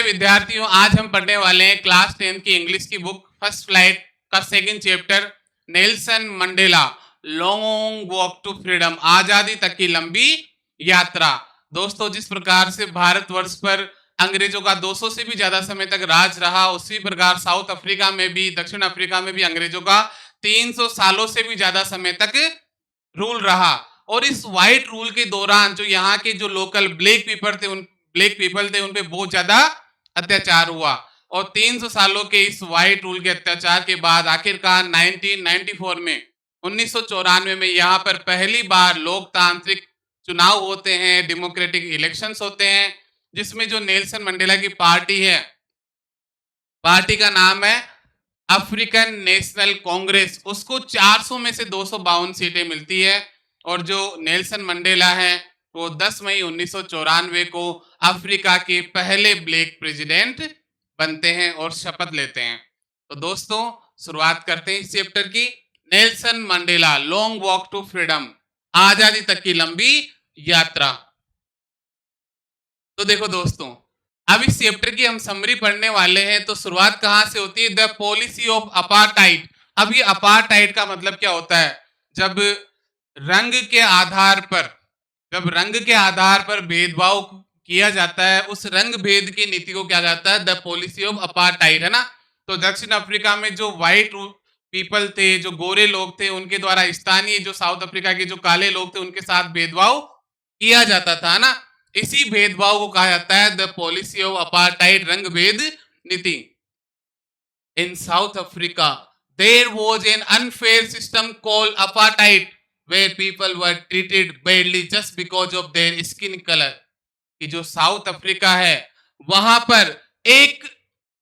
प्यारे विद्यार्थियों, आज हम पढ़ने वाले हैं क्लास 10 की इंग्लिश की बुक फर्स्ट फ्लाइट का second chapter, Nelson Mandela long walk to freedom, आजादी तक की लंबी यात्रा। दोस्तों, जिस प्रकार से भारतवर्ष पर अंग्रेजों का 200 से भी ज्यादा समय तक राज रहा, उसी प्रकार साउथ अफ्रीका में भी, दक्षिण अफ्रीका में भी अंग्रेजों का 300 सालों से भी ज्यादा समय तक रूल रहा। और इस व्हाइट रूल के दौरान जो यहाँ के जो लोकल ब्लैक पीपल थे उन पे बहुत ज्यादा अत्याचार हुआ। और 300 सालों के इस व्हाइट रूल के अत्याचार के बाद आखिरकार 1994 में 1994 में यहाँ पर पहली बार लोकतांत्रिक चुनाव होते हैं, डेमोक्रेटिक इलेक्शंस होते हैं, जिसमें जो नेल्सन मंडेला की पार्टी है, पार्टी का नाम है अफ्रीकन नेशनल कांग्रेस, उसको 400 में से 252 सीटें मिलती है। और जो नेल्सन मंडेला है वो 10 मई 1994 को अफ्रीका के पहले ब्लैक प्रेसिडेंट बनते हैं और शपथ लेते हैं। तो दोस्तों, शुरुआत करते हैं इस चैप्टर की। Nelson Mandela long walk to freedom, आजादी तक की लंबी यात्रा। तो देखो दोस्तों, अब इस चैप्टर की हम समरी पढ़ने वाले हैं। तो शुरुआत कहां से होती है? The policy of apartheid. अब ये अपार्टाइड का मतलब क्या होता है? जब रंग के आधार पर भेदभाव किया जाता है, उस रंग भेद की नीति को क्या जाता है? द पॉलिसी ऑफ अपार्टाइड, है ना। तो दक्षिण अफ्रीका में जो व्हाइट पीपल थे, जो गोरे लोग थे, उनके द्वारा स्थानीय जो साउथ अफ्रीका के जो काले लोग थे उनके साथ भेदभाव किया जाता था, ना। इसी भेदभाव को कहा जाता है द पॉलिसी ऑफ अपार्टाइड, रंग भेद नीति। In South Africa there was an unfair system called apartheid where people were treated badly just because of their skin colour. कि जो साउथ अफ्रीका है वहां पर एक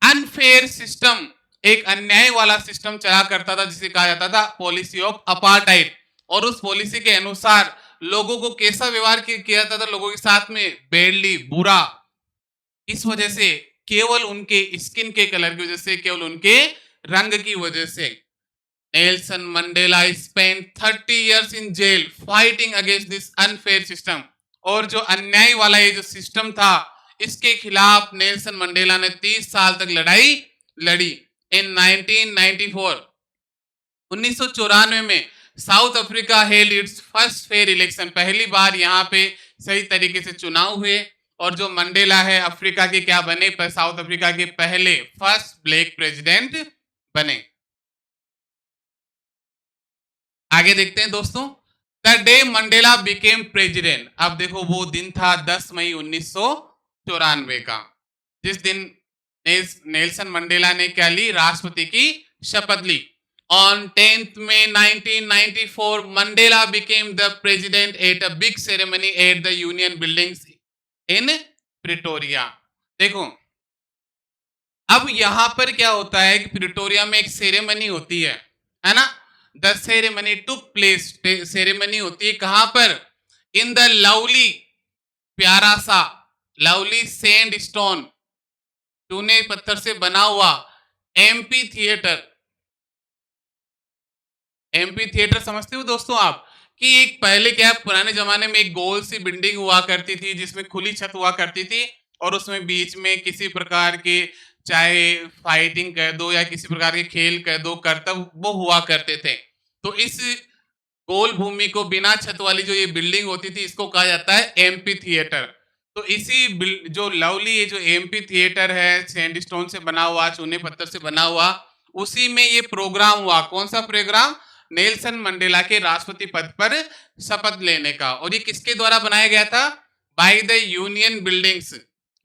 अनफेयर सिस्टम, एक अन्याय वाला सिस्टम चला करता था, जिसे कहा जाता था पॉलिसी ऑफ अपार्टाइड। और उस पॉलिसी के अनुसार लोगों को कैसा व्यवहार किया जाता था? लोगों के साथ में बैडली, बुरा। इस वजह से, केवल उनके स्किन के कलर की वजह से, केवल उनके रंग की वजह से। Nelson Mandela spent 30 years in jail fighting against this unfair system. और जो अन्याय वाला ये जो सिस्टम था, इसके खिलाफ नेल्सन मंडेला ने 30 साल तक लड़ाई लड़ी। इन 1994 में south Africa held it's first fair election. पहली बार यहाँ पे सही तरीके से चुनाव हुए और जो मंडेला है अफ्रीका के क्या बने? साउथ अफ्रीका के पहले फर्स्ट ब्लैक प्रेसिडेंट बने। आगे देखते हैं दोस्तों। The day Mandela became president. अब देखो, वो दिन था 10 मई 1994 का, जिस दिन नेल्सन मंडेला ने क्या ली? राष्ट्रपति की शपथ ली। On 10th May 1994, Mandela became the president at a big ceremony at the Union Buildings in Pretoria. देखो, अब यहां पर क्या होता है कि प्रिटोरिया में एक सेरेमनी होती है ना। The ceremony took place, ceremony होती है कहां पर? इन द लवली, प्यारा सा, लवली सैंड स्टोन, चूने पत्थर से बना हुआ एमपी थिएटर। एमपी थिएटर समझते हो दोस्तों आप? कि एक पहले क्या, पुराने जमाने में एक गोल सी बिल्डिंग हुआ करती थी जिसमें खुली छत हुआ करती थी, और उसमें बीच में किसी प्रकार के, चाहे फाइटिंग कह दो या किसी प्रकार के खेल कह दो, करतब वो हुआ करते थे। तो इस गोल भूमि को, बिना छत वाली जो ये बिल्डिंग होती थी, इसको कहा जाता है एमपी थिएटर। तो इसी जो लवली, ये जो एमपी थिएटर है, सैंडस्टोन से बना हुआ, चूने पत्थर से बना हुआ, उसी में ये प्रोग्राम हुआ। कौन सा प्रोग्राम? नेल्सन मंडेला के राष्ट्रपति पद पर शपथ लेने का। और ये किसके द्वारा बनाया गया था? By the union buildings.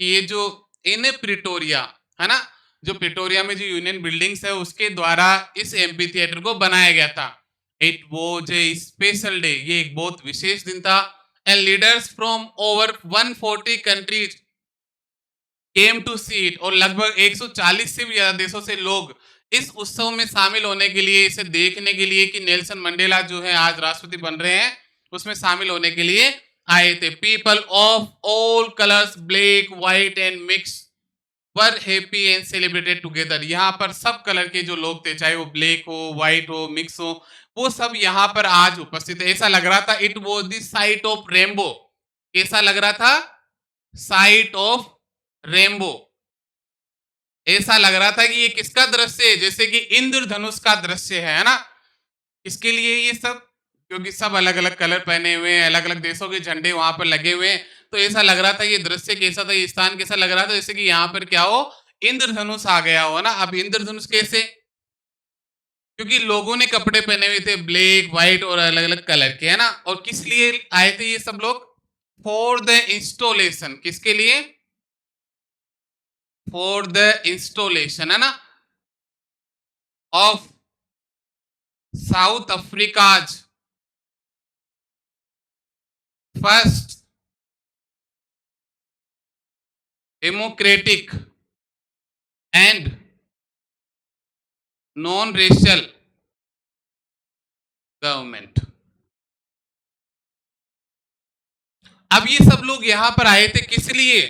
ये जो इन प्रिटोरिया, है ना, जो प्रिटोरिया में जो यूनियन बिल्डिंग्स है उसके द्वारा इस एमपी थिएटर को बनाया गया था। It was a special day, ये एक बहुत विशेष दिन था। And leaders from over 140 countries came to see it. और लगभग 140 से भी ज्यादा देशों से लोग इस उत्सव में शामिल होने के लिए, इसे देखने के लिए कि नेल्सन मंडेला जो है आज राष्ट्रपति बन रहे हैं, उसमें शामिल होने के लिए आए थे। People of all colours, black, white and mix, were happy and celebrated together. यहाँ पर सब कलर के जो लोग थे, चाहे वो ब्लैक हो, व्हाइट हो, मिक्स हो, वो सब यहाँ पर आज उपस्थित है। ऐसा लग रहा था it was the site of rainbow. कैसा लग रहा था? Site of rainbow. ऐसा लग रहा था कि ये किसका दृश्य है, जैसे कि इंद्रधनुष का दृश्य है ना। किसके लिए ये सब? क्योंकि सब अलग अलग कलर पहने हुए हैं, अलग अलग देशों के झंडे वहां पर लगे हुए हैं, तो ऐसा लग रहा था ये दृश्य कैसा था, ये स्थान कैसा लग रहा था, जैसे कि यहाँ पर क्या हो, इंद्रधनुष आ गया हो ना। अब इंद्रधनुष कैसे? क्योंकि लोगों ने कपड़े पहने हुए थे ब्लैक व्हाइट और अलग अलग कलर के, है ना। और किस लिए आए थे ये सब लोग? For the installation. किसके लिए? फॉर द इंस्टॉलेशन, है ना, of south Africa's first democratic and non racial government. अब ये सब लोग यहां पर आए थे किस लिए?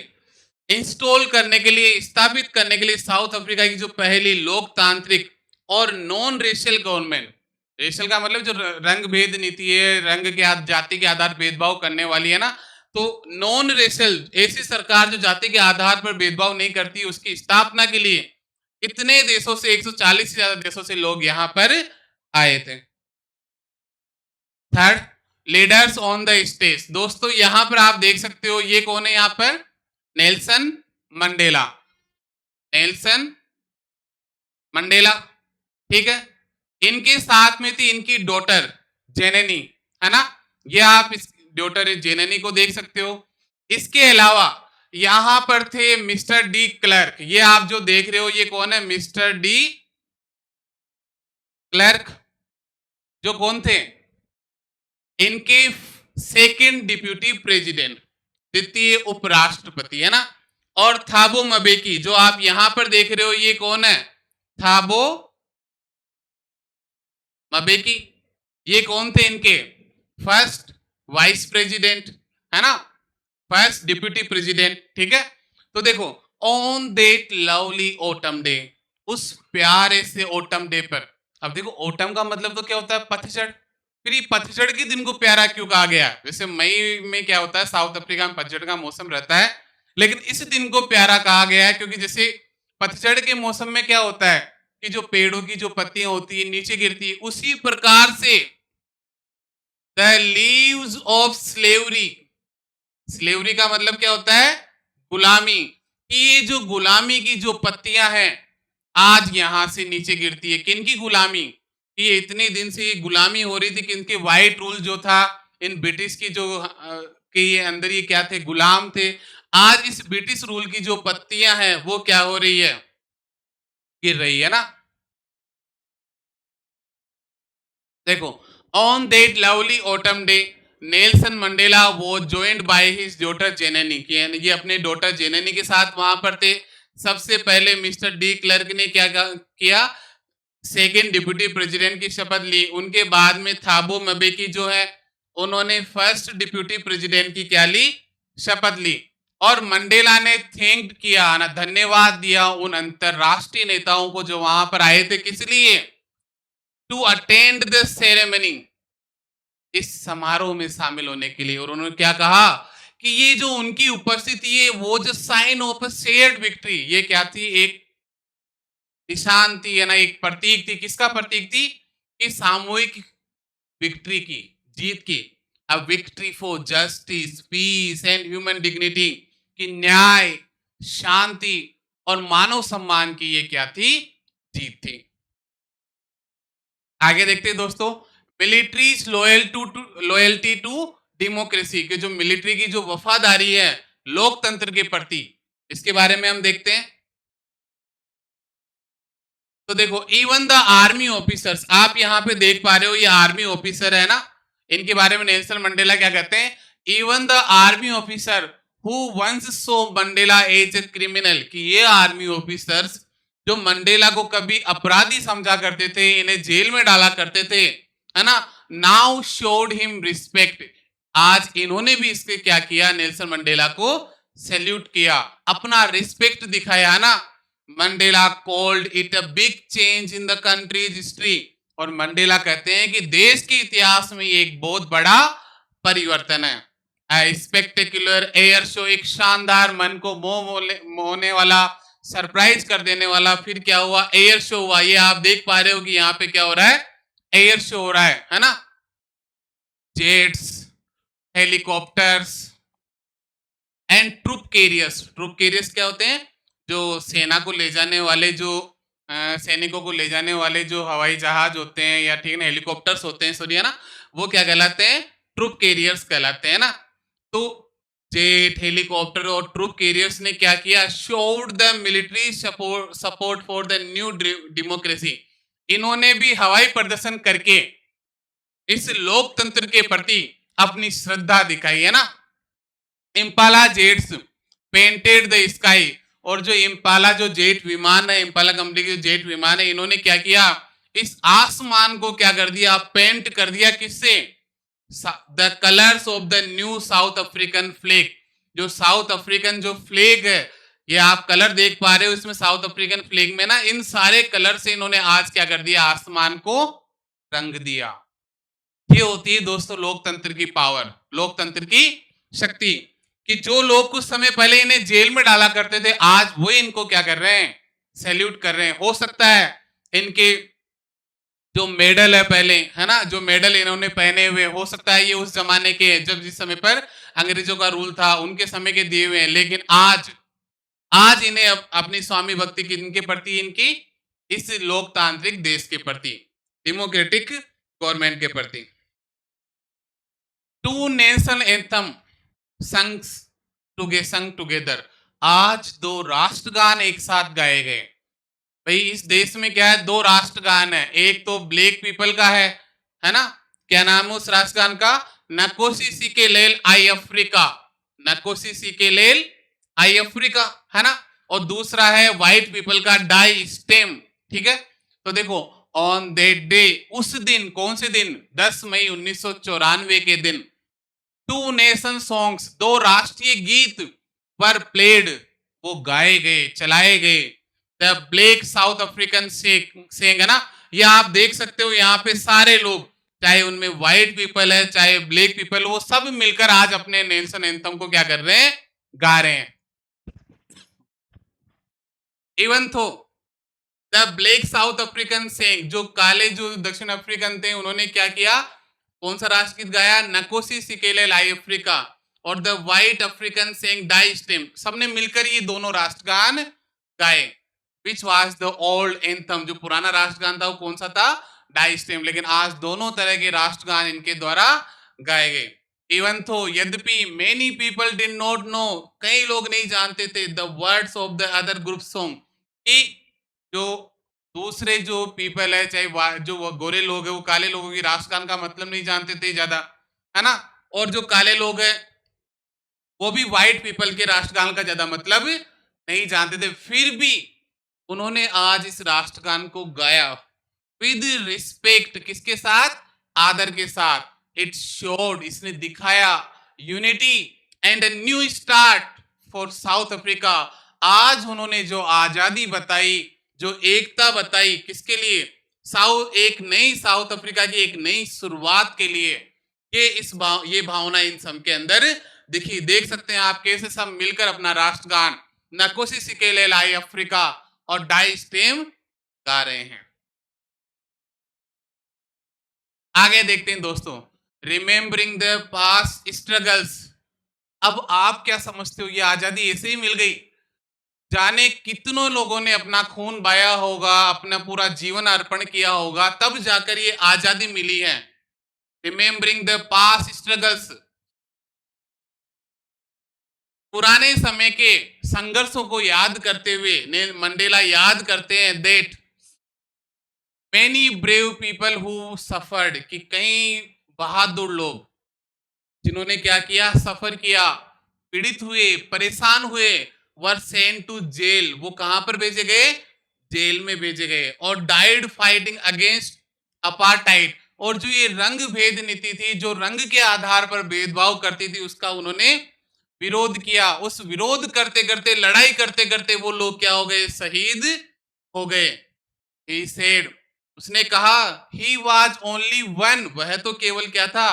इंस्टॉल करने के लिए, स्थापित करने के लिए साउथ अफ्रीका की जो पहली लोकतांत्रिक और नॉन रेशियल गवर्नमेंट। रेशियल का मतलब जो रंग भेद नीति है, रंग के जाति के आधार भेदभाव करने वाली है ना, तो नॉन रेशियल ऐसी सरकार जो जाति के आधार पर भेदभाव नहीं करती, उसकी स्थापना के लिए इतने देशों से 140 से ज्यादा देशों से लोग यहां पर आए थे। Third, leaders on the stage. दोस्तों यहां पर आप देख सकते हो ये कौन है यहां पर? Nelson Mandela. नेल्सन मंडेला, ठीक है। इनके साथ में थी इनकी डॉटर जेनेनी, है ना। ये आप इस डॉटर जेनेनी को देख सकते हो। इसके अलावा यहां पर थे मिस्टर डी क्लर्क। ये आप जो देख रहे हो ये कौन है? मिस्टर डी क्लर्क, जो कौन थे? इनके सेकंड डिप्यूटी प्रेसिडेंट, द्वितीय उपराष्ट्रपति, है ना। और थाबो मबेकी जो आप यहां पर देख रहे हो ये कौन है? Thabo Mbeki. ये कौन थे इनके? फर्स्ट वाइस प्रेसिडेंट, है ना, फर्स्ट डिप्यूटी प्रेसिडेंट, ठीक है। तो देखो, on that lovely autumn day, उस प्यारे से ऑटम डे पर। अब देखो ऑटम का मतलब तो क्या होता है? पतझड़। फिर ये पतझड़ के दिन को प्यारा क्यों कहा गया? वैसे मई में क्या होता है, साउथ अफ्रीका में पतझड़ का मौसम रहता है, लेकिन इस दिन को प्यारा कहा गया है क्योंकि जैसे पतझड़ के मौसम में क्या होता है कि जो पेड़ों की जो पत्तियां होती है नीचे गिरती है, उसी प्रकार से the leaves of slavery. Slavery का मतलब क्या होता है? गुलामी। कि ये जो गुलामी की जो पत्तियां हैं आज यहां से नीचे गिरती है। किनकी गुलामी? कि ये इतने दिन से ये गुलामी हो रही थी कि इनके व्हाइट रूल जो था, इन ब्रिटिश की जो के ये अंदर ये क्या थे? गुलाम थे। आज इस ब्रिटिश रूल की जो पत्तियां हैं वो क्या हो रही है? गिर रही है ना। देखो, on that lovely autumn day Nelson Mandela वो ज्वाइंड बाय हिज डॉटर जेनेनी। ये अपने डॉटर जेनेनी के साथ वहां पर थे। सबसे पहले मिस्टर डी क्लर्क ने क्या किया? सेकेंड डिप्यूटी प्रेसिडेंट की शपथ ली। उनके बाद में थाबो मबेकी जो है उन्होंने फर्स्ट डिप्यूटी प्रेसिडेंट की क्या ली? शपथ ली। और मंडेला ने थैंक किया ना, धन्यवाद दिया उन अंतरराष्ट्रीय नेताओं को जो वहां पर आए थे। किस लिए? टू अटेंड द सेरेमनी, इस समारोह में शामिल होने के लिए। और उन्होंने क्या कहा कि ये जो उनकी उपस्थिति है वो जो sign of a shared victory, ये क्या थी? एक निशान थी, है ना, एक प्रतीक थी। किसका प्रतीक थी? कि सामूहिक विक्ट्री की, जीत की। A victory for justice peace and human dignity, कि न्याय, शांति और मानव सम्मान की ये क्या थी? जीत थी। आगे देखते हैं दोस्तों, मिलिट्री लॉयल्टी टू डेमोक्रेसी, के जो मिलिट्री की जो वफादारी है लोकतंत्र के प्रति, इसके बारे में हम देखते हैं। तो देखो, इवन द आर्मी ऑफिसर्स, आप यहां पे देख पा रहे हो ये आर्मी ऑफिसर है ना, इनके बारे में नेल्सन मंडेला क्या कहते हैं? Even the army officer who once saw Mandela as a criminal, कि ये आर्मी ऑफिसर्स जो मंडेला को कभी अपराधी समझा करते थे, इन्हें जेल में डाला करते थे, है ना, नाउ शोड हिम रिस्पेक्ट, आज इन्होंने भी इसके क्या किया? नेल्सन मंडेला को सैल्यूट किया, अपना रिस्पेक्ट दिखाया, है ना। Mandela called it a big change in the countries history, और मंडेला कहते हैं कि देश के इतिहास में ये एक बहुत बड़ा परिवर्तन है। स्पेक्टेकुलर एयर शो, एक शानदार मन को मोहने वाला सरप्राइज कर देने वाला। फिर क्या हुआ, एयर शो हुआ। ये आप देख पा रहे हो कि यहाँ पे क्या हो रहा है, एयर शो हो रहा है ना। Jets, helicopters and troop carriers. Troop carriers क्या होते हैं, जो सेना को ले जाने वाले, जो सैनिकों को ले जाने वाले जो हवाई जहाज होते हैं, या ठीक है ना हेलीकॉप्टर्स होते हैं, सॉरी है ना, वो क्या कहलाते हैं, ट्रूप कैरियर्स कहलाते हैं ना। तो जेट, हेलीकॉप्टर और ट्रूप कैरियर्स ने क्या किया, showed the military support for the new democracy. इन्होंने भी हवाई प्रदर्शन करके इस लोकतंत्र के प्रति अपनी श्रद्धा दिखाई है ना। Impala jets painted the sky. और जो इम्पाला जो जेट विमान है, इम्पाला कंपनी के जेट विमान है, इन्होंने क्या किया, इस आसमान को क्या कर दिया, पेंट कर दिया, किससे, the colours of the new south African flag. जो साउथ अफ्रीकन जो फ्लैग है, ये आप कलर देख पा रहे हो इसमें, साउथ अफ्रीकन फ्लैग में ना, इन सारे कलर से इन्होंने आज क्या कर दिया, आसमान को रंग दिया। ये होती है दोस्तों लोकतंत्र की पावर, लोकतंत्र की शक्ति। कि जो लोग कुछ समय पहले इन्हें जेल में डाला करते थे, आज वो इनको क्या कर रहे हैं, सैल्यूट कर रहे हैं। हो सकता है इनके जो मेडल है पहले, है ना, जो मेडल इन्होंने पहने हुए, हो सकता है ये उस जमाने के, जब जिस समय पर अंग्रेजों का रूल था उनके समय के दिए हुए हैं। लेकिन आज आज इन्हें अपनी स्वामी भक्ति की इनके प्रति, इनकी इस लोकतांत्रिक देश के प्रति, डेमोक्रेटिक गवर्नमेंट के प्रति। टू नेशनल एंथम संग टुगेदर। आज दो राष्ट्रगान एक साथ गाए गए। भाई इस देश में क्या है, दो राष्ट्रगान है। एक तो ब्लैक पीपल का है ना, क्या नाम है उस राष्ट्रगान का, नकोसी सिकेलेल आई अफ्रीका, नकोसी सिकेलेल आई अफ्रीका, है ना। और दूसरा है व्हाइट पीपल का, डाई स्टेम, ठीक है। तो देखो, ऑन दैट डे, उस दिन, कौन से दिन, 10 मई 1994 के दिन, टू नेशन सॉन्ग्स, दो राष्ट्रीय गीत पर प्लेड, वो गाए गए, चलाए गए। The black south African Seng, है ना। ये आप देख सकते हो, यहाँ पे सारे लोग, चाहे उनमें व्हाइट पीपल है चाहे ब्लैक पीपल, वो सब मिलकर आज अपने नेशन एंथम को क्या कर रहे हैं, गा रहे हैं। इवन तो the black south African Seng, जो काले जो दक्षिण अफ्रीकन थे, उन्होंने क्या किया, कौन सा राष्ट्रगीत गाया, नकोसी सिकेले लाई अफ्रीका। और the white African sang Die Stem, सबने मिलकर ये दोनों राष्ट्रगान गाए। Which was the old anthem, जो पुराना राष्ट्रगान था वो कौन सा था, डाई स्टेम। लेकिन आज दोनों तरह के राष्ट्रगान इनके द्वारा गाए गए। इवन तो यद्यपि many people did not know, कई लोग नहीं जानते थे, the words of the other group song, कि जो दूसरे जो पीपल है, चाहे जो वो गोरे लोग है, वो काले लोगों की राष्ट्रगान का मतलब नहीं जानते थे ज्यादा, है ना। और जो काले लोग हैं वो भी व्हाइट पीपल के राष्ट्रगान का ज्यादा मतलब नहीं जानते थे। फिर भी उन्होंने आज इस राष्ट्रगान को गाया विद रिस्पेक्ट, किसके साथ, आदर के साथ। इट शोड, इसने दिखाया unity and a new start for south Africa. आज उन्होंने जो आजादी बताई, जो एकता बताई, किसके लिए, एक नई साउथ अफ्रीका की एक नई शुरुआत के लिए। ये भावना इन सब के अंदर दिखी। देख सकते हैं आप कैसे सब मिलकर अपना राष्ट्रगान नकोसी सिकेले लाई अफ्रीका और डाई स्टेम गा रहे हैं। आगे देखते हैं दोस्तों, रिमेम्बरिंग द पास्ट स्ट्रगल्स। अब आप क्या समझते हो, ये आजादी ऐसे ही मिल गई? जाने कितनों लोगों ने अपना खून बहाया होगा, अपना पूरा जीवन अर्पण किया होगा, तब जाकर ये आजादी मिली है। रिमेम्बरिंग द पास्ट स्ट्रगल्स, पुराने समय के संघर्षों को याद करते हुए मंडेला याद करते हैं that many brave people who suffered, कि कई बहादुर लोग जिन्होंने क्या किया, सफर किया, पीड़ित हुए, परेशान हुए, वर सेंट टू जेल, वो कहां पर भेजे गए, जेल में भेजे गए। और डाइड फाइटिंग अगेंस्ट अपार्टाइड, और जो ये रंग भेद नीति थी, जो रंग के आधार पर भेदभाव करती थी, उसका उन्होंने विरोध किया। उस विरोध करते करते, लड़ाई करते करते वो लोग क्या हो गए, शहीद हो गए। He said, उसने कहा, he was only one, वह तो केवल क्या था,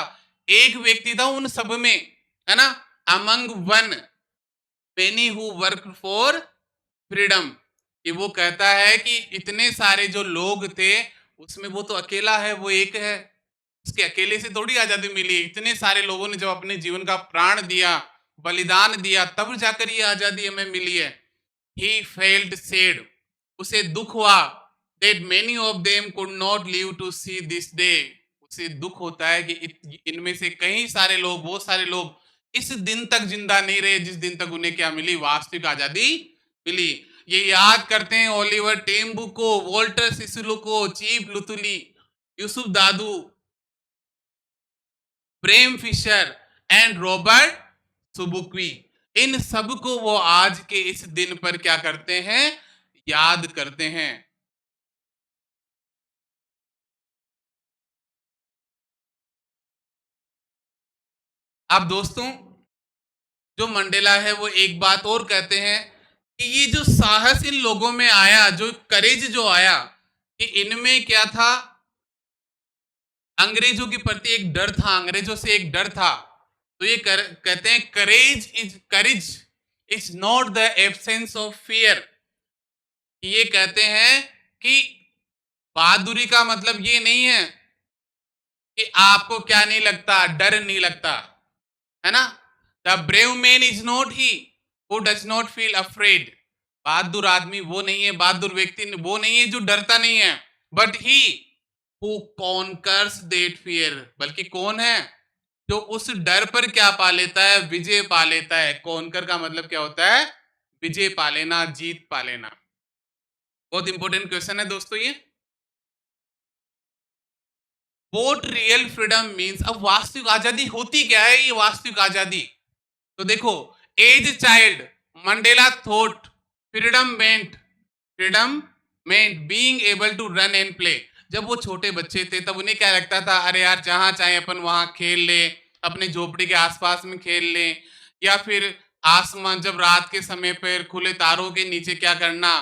एक व्यक्ति था उन सब में, है ना, among one many who work for freedom, कि वो कहता है कि इतने सारे जो लोग थे उसमें वो तो अकेला है, वो एक है, उसके अकेले से थोड़ी आजादी मिली। इतने सारे लोगों ने जब अपने जीवन का प्राण दिया, बलिदान दिया, तब जाकर ये आजादी हमें मिली है। ही फेल्ट सेड, उसे दुख हुआ that many of them could not live to see this day, उसे दुख होता है कि इनमें से कई सारे लोग, बहुत सारे लोग इस दिन तक जिंदा नहीं रहे जिस दिन तक उन्हें क्या मिली, वास्तविक आजादी मिली। ये याद करते हैं ओलिवर टेम्बू को, वोल्टर सिसुलू को, Chief Luthuli, Yusuf Dadoo, Bram Fischer and Robert Sobukwe. इन सब को वो आज के इस दिन पर क्या करते हैं, याद करते हैं। अब दोस्तों, जो मंडेला है वो एक बात और कहते हैं कि ये जो साहस इन लोगों में आया, जो करेज जो आया, कि इनमें क्या था, अंग्रेजों के प्रति एक डर था, अंग्रेजों से एक डर था। तो ये कहते हैं courage is not the absence of fear. ये कहते हैं कि बहादुरी का मतलब ये नहीं है कि आपको क्या नहीं लगता, डर नहीं लगता, है ना। The brave man is not he who does not feel afraid. बहादुर आदमी वो नहीं है, बहादुर व्यक्ति वो नहीं है जो डरता नहीं है, but he who conquers that fear. बल्कि कौन है, जो उस डर पर क्या पा लेता है, विजय पा लेता है। कॉन्कर का मतलब क्या होता है, विजय पा लेना, जीत पा लेना। बहुत इंपॉर्टेंट क्वेश्चन है दोस्तों ये। वोट रियल फ्रीडम मीन्स, अब वास्तविक आजादी होती क्या है, ये वास्तविक आजादी। तो देखो, as child Mandela thought freedom meant being able to run and play. जब वो छोटे बच्चे थे तब उन्हें क्या लगता था, अरे यार जहां चाहे अपन वहां खेल ले, अपने झोपड़ी के आसपास में खेल ले, या फिर आसमान जब रात के समय पर खुले तारों के नीचे क्या करना,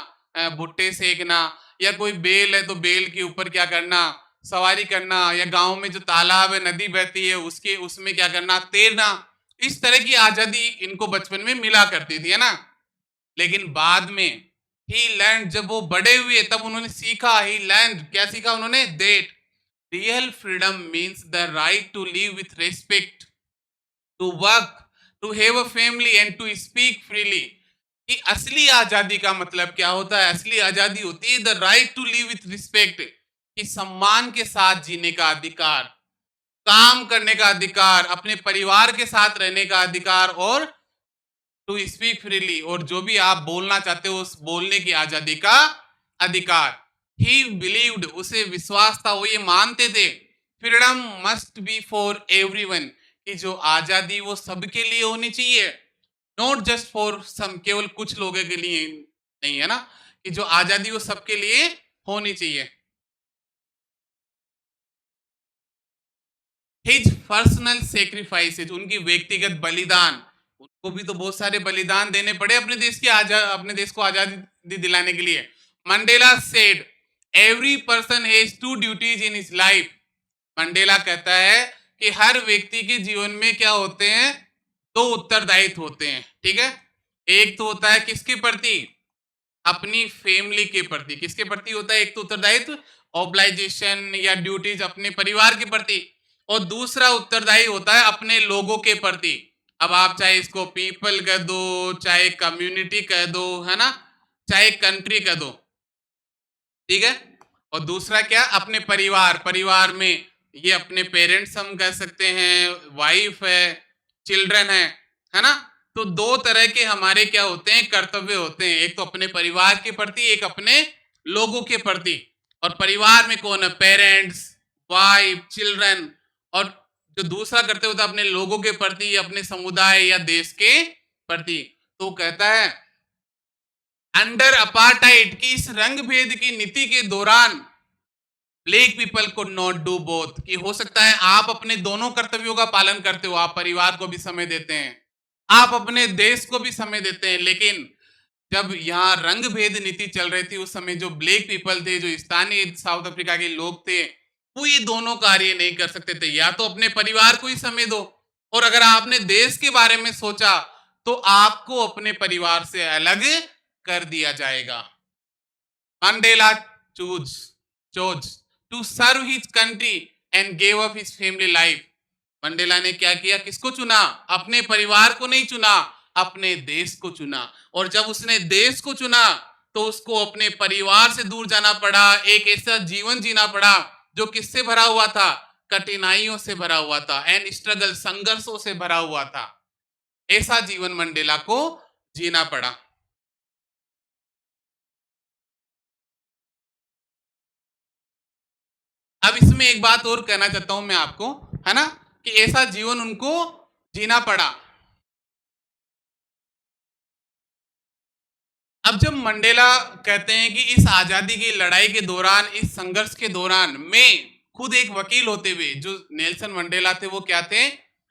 भुट्टे सेकना, या कोई बेल है तो बेल के ऊपर क्या करना, सवारी करना, या गांव में जो तालाब है, नदी बहती है, उसके उसमें क्या करना, तैरना। इस तरह की आजादी इनको बचपन में मिला करती थी, है ना। लेकिन बाद में ही लर्न, जब वो बड़े हुए तब उन्होंने सीखा, ही लर्न, क्या सीखा उन्होंने, that real freedom means the right to live with respect, to work, to have a family and to speak freely. कि असली आजादी का मतलब क्या होता है, असली आजादी होती है the right to live with respect, कि सम्मान के साथ जीने का अधिकार, काम करने का अधिकार, अपने परिवार के साथ रहने का अधिकार, और टू स्पीक फ्रीली, और जो भी आप बोलना चाहते हो उस बोलने की आजादी का अधिकार। ही बिलीव्ड, उसे विश्वास था, वो ये मानते थे, freedom must be for everyone, कि जो आजादी वो सबके लिए होनी चाहिए, नॉट जस्ट फॉर सम, केवल कुछ लोगों के लिए नहीं, है ना, कि जो आजादी वो सबके लिए होनी चाहिए। हिज पर्सनल सेक्रीफाइसेज, उनकी व्यक्तिगत बलिदान, उनको भी तो बहुत सारे बलिदान देने पड़े अपने देश की अपने देश को आजादी दिलाने के लिए। Mandela said every person has two duties in his life. Mandela कहता है कि हर व्यक्ति के जीवन में क्या होते हैं, दो उत्तरदायित्व होते हैं, ठीक है। एक तो होता है किसके प्रति, अपनी फैमिली के प्रति। किसके प्रति होता है एक तो उत्तरदायित्व, ऑब्लाइजेशन या ड्यूटीज अपने परिवार के प्रति, और दूसरा उत्तरदायी होता है अपने लोगों के प्रति। अब आप चाहे इसको पीपल कह दो, चाहे कम्युनिटी कह दो, है ना, चाहे कंट्री कह दो, ठीक है। और दूसरा क्या, अपने परिवार, परिवार में ये अपने पेरेंट्स हम कह सकते हैं, वाइफ है, चिल्ड्रन है ना। तो दो तरह के हमारे क्या होते हैं, कर्तव्य होते हैं, एक तो अपने परिवार के प्रति, एक अपने लोगों के प्रति। और परिवार में कौन है, पेरेंट्स, वाइफ, चिल्ड्रन। और जो दूसरा कर्तव्य होता है अपने लोगों के प्रति, अपने समुदाय या देश के प्रति। तो कहता है अंडर अपार्टाइड, की इस रंग भेद की नीति के दौरान ब्लैक पीपल को नॉट डू बोथ, कि हो सकता है आप अपने दोनों कर्तव्यों का पालन करते हो, आप परिवार को भी समय देते हैं, आप अपने देश को भी समय देते हैं, लेकिन जब यहाँ रंग भेद नीति चल रही थी उस समय जो ब्लैक पीपल थे, जो स्थानीय साउथ अफ्रीका के लोग थे, वो ये दोनों कार्य नहीं कर सकते थे। या तो अपने परिवार को ही समय दो, और अगर आपने देश के बारे में सोचा तो आपको अपने परिवार से अलग कर दिया जाएगा। Mandela chose to serve his country and gave up his family life. Mandela ने क्या किया? किसको चुना? अपने परिवार को नहीं चुना, अपने देश को चुना। और जब उसने देश को चुना तो उसको अपने परिवार से दूर जाना पड़ा, एक ऐसा जीवन जीना पड़ा जो किससे भरा हुआ था? कठिनाइयों से भरा हुआ था, एंड स्ट्रगल, संघर्षों से भरा हुआ था। ऐसा जीवन मंडेला को जीना पड़ा। अब इसमें एक बात और कहना चाहता हूं मैं आपको, है ना, कि ऐसा जीवन उनको जीना पड़ा। अब जब मंडेला कहते हैं कि इस आजादी की लड़ाई के दौरान, इस संघर्ष के दौरान मैं खुद एक वकील होते हुए, जो नेल्सन मंडेला थे वो क्या थे?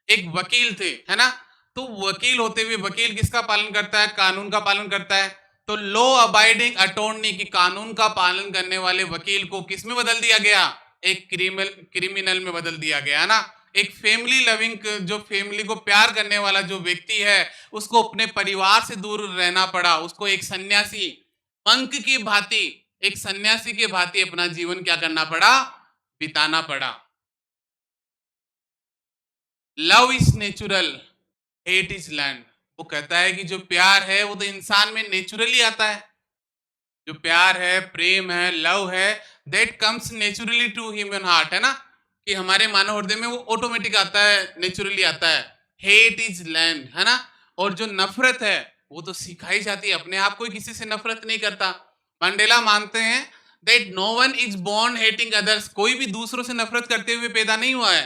एक वकील थे, है ना। तो वकील होते हुए, वकील किसका पालन करता है? कानून का पालन करता है। तो लॉ अबाइडिंग अटॉर्नी, की कानून का पालन करने वाले वकील को किस में बदल दिया गया? एक क्रिमिनल में बदल दिया गया, है ना। एक फैमिली लविंग, जो फैमिली को प्यार करने वाला जो व्यक्ति है, उसको अपने परिवार से दूर रहना पड़ा। उसको एक सन्यासी, मंक की भांति, एक सन्यासी के भांति अपना जीवन क्या करना पड़ा? बिताना पड़ा। Love is natural, hate is land. वो कहता है कि जो प्यार है वो तो इंसान में नेचुरली आता है। जो प्यार है, प्रेम है, लव है, that comes naturally to human heart, है ना, कि हमारे मानव हृदय में वो ऑटोमेटिक आता है, नेचुरली आता है। हेट इज लैंड, है ना। और जो नफरत है वो तो सिखाई जाती है, अपने आप कोई किसी से नफरत नहीं करता। मंडेला मानते हैं that no one is born hating others, कोई भी दूसरों से नफरत करते हुए पैदा नहीं हुआ है।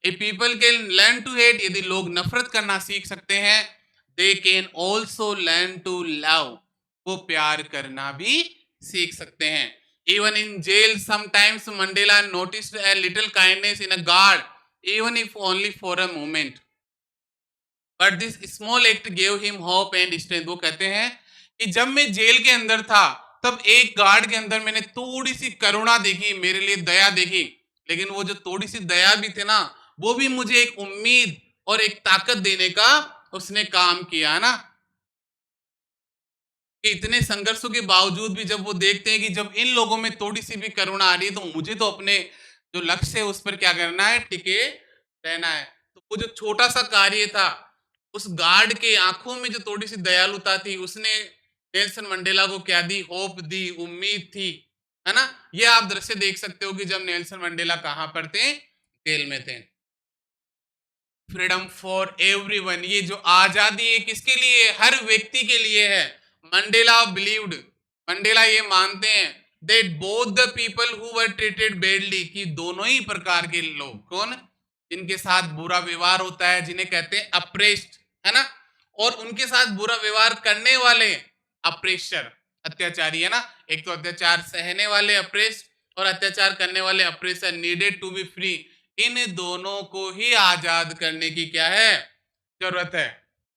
A people can learn to hate, यदि लोग नफरत करना सीख सकते हैं, they can also learn to love, वो प्यार करना भी सीख सकते हैं। Even in jail, sometimes Mandela noticed a little kindness in a guard, even if only for a moment. But this small act gave him hope and strength. वो कहते हैं कि जब मैं जेल के अंदर था, तब एक गार्ड के अंदर मैंने थोड़ी सी करुणा देखी, मेरे लिए दया देखी। लेकिन वो जो थोड़ी सी दया भी थे ना, वो भी मुझे एक उम्मीद और एक ताकत देने का उसने काम किया ना। कि इतने संघर्षों के बावजूद भी जब वो देखते हैं कि जब इन लोगों में थोड़ी सी भी करुणा आ रही है, तो मुझे तो अपने जो लक्ष्य है उस पर क्या करना है? टिके रहना है। तो वो जो छोटा सा कार्य था, उस गार्ड के आंखों में जो थोड़ी सी दयालुता थी, उसने नेल्सन मंडेला को क्या दी? होप दी, उम्मीद थी, है ना। ये आप दृश्य देख सकते हो कि जब नेल्सन मंडेला कहां पर थे? जेल में थे। फ्रीडम फॉर एवरीवन, ये जो आजादी है किसके लिए है? हर व्यक्ति के लिए है। मंडेला बिलीव्ड, मंडेला ये मानते हैं that both the people who were treated badly, कि दोनों ही प्रकार के लोग, कौन? जिनके साथ बुरा व्यवहार होता है, जिन्हें कहते हैं अप्रेस्ड, है ना, और उनके साथ बुरा व्यवहार करने वाले अप्रेशर, अत्याचारी, है ना। एक तो अत्याचार सहने वाले अप्रेस्ड, और अत्याचार करने वाले oppressor, needed to be free. इन दोनों को ही आजाद करने की क्या है? जरूरत है।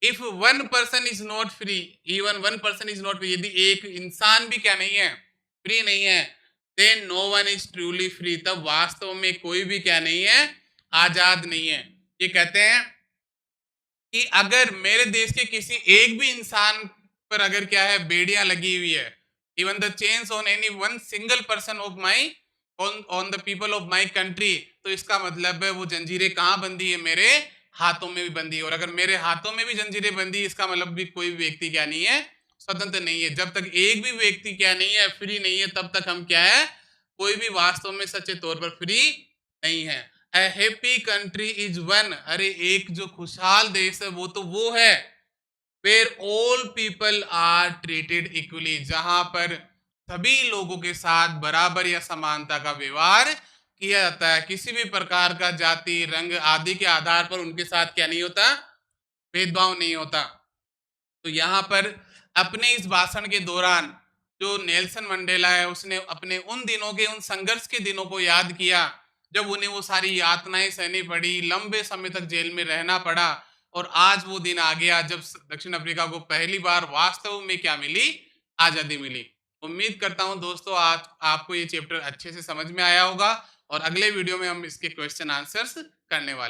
If one person is not free, even one person is not free, यदि एक इंसान भी क्या नहीं है? फ्री नहीं है, then no one is truly free, तब वास्तव में कोई भी क्या नहीं है? आजाद नहीं है। ये कहते हैं कि अगर मेरे देश के किसी एक भी इंसान पर अगर क्या है? बेड़ियां लगी हुई है, even the chains on any one single person of my, on the people of my country, तो इसका मतलब है वो जंजीरें कहाँ बंदी है? मेरे हाथों में भी बंदी है। और अगर मेरे हाथों में भी जंजीरें बंदी, इसका मतलब भी कोई भी व्यक्ति क्या नहीं है? स्वतंत्र नहीं है। जब तक एक भी व्यक्ति क्या नहीं है? फ्री नहीं है, तब तक हम क्या है? कोई भी वास्तव में सच्चे तौर पर फ्री नहीं है। A happy country is one, अरे एक जो खुशहाल देश है वो तो वो है where all people are treated equally, जहां पर सभी लोगों के साथ बराबर या समानता का व्यवहार किया जाता है। किसी भी प्रकार का जाति, रंग आदि के आधार पर उनके साथ क्या नहीं होता? भेदभाव नहीं होता। तो यहाँ पर अपने इस भाषण के दौरान जो नेल्सन मंडेला है, उसने अपने उन दिनों के, उन संघर्ष के दिनों को याद किया जब उन्हें वो सारी यातनाएं सहनी पड़ी, लंबे समय तक जेल में रहना पड़ा। और आज वो दिन आ गया जब दक्षिण अफ्रीका को पहली बार वास्तव में क्या मिली? आजादी मिली। उम्मीद करता हूं दोस्तों आज आपको ये चैप्टर अच्छे से समझ में आया होगा, और अगले वीडियो में हम इसके क्वेश्चन आंसर्स करने वाले हैं।